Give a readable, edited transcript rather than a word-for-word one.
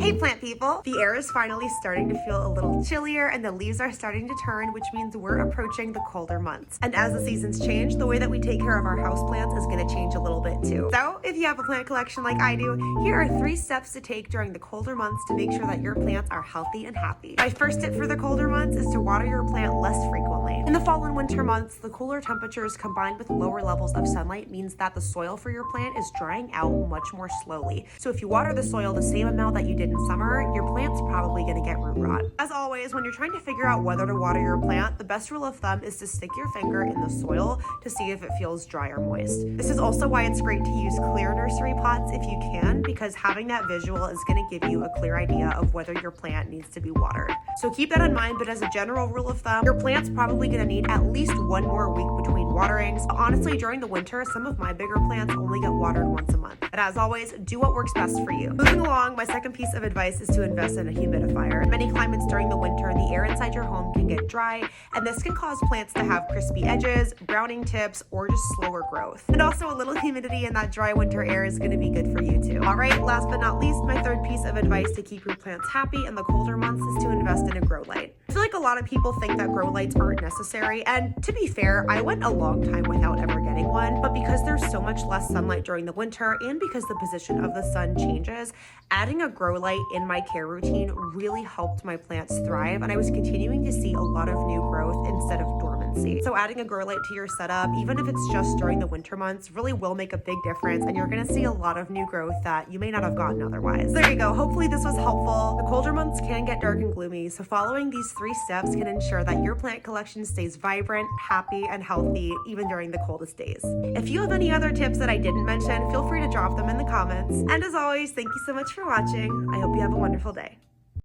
Hey plant people! The air is finally starting to feel a little chillier and the leaves are starting to turn, which means we're approaching the colder months. And as the seasons change, the way that we take care of our houseplants is going to change a little bit too. So if you have a plant collection like I do, here are 3 steps to take during the colder months to make sure that your plants are healthy and happy. My first tip for the colder months is to water your plant less frequently. In the fall and winter months, the cooler temperatures combined with lower levels of sunlight means that the soil for your plant is drying out much more slowly. So if you water the soil the same amount that you did in summer, your plant's probably going to get root rot. As always, when you're trying to figure out whether to water your plant, the best rule of thumb is to stick your finger in the soil to see if it feels dry or moist. This is also why it's great to use clear nursery pots if you can, because having that visual is going to give you a clear idea of whether your plant needs to be watered. So keep that in mind, but as a general rule of thumb, your plant's probably going to need at least 1 more week between waterings. Honestly, during the winter, some of my bigger plants only get watered once a month. And as always, do what works best for you. Moving along, my second piece of advice is to invest in a humidifier. In many climates during the winter, the air inside your home can get dry, and this can cause plants to have crispy edges, browning tips, or just slower growth. And also a little humidity in that dry winter air is going to be good for you too. All right, last but not least, my third piece of advice to keep your plants happy in the colder months is to invest in a grow light. I feel like a lot of people think that grow lights aren't necessary, and to be fair, I went a long time without ever getting one, but because there's so much less sunlight during the winter and because the position of the sun changes, adding a grow light in my care routine really helped my plants thrive, and I was continuing to see a lot of new growth instead of dormancy. So adding a grow light to your setup, even if it's just during the winter months, really will make a big difference, and you're going to see a lot of new growth that you may not have gotten otherwise. There you go. Hopefully this was helpful. The colder months can get dark and gloomy, so following these 3 steps can ensure that your plant collection stays vibrant, happy, and healthy even during the coldest days. If you have any other tips that I didn't mention, feel free to drop them in the comments. And as always, thank you so much for watching. I hope you have a wonderful day.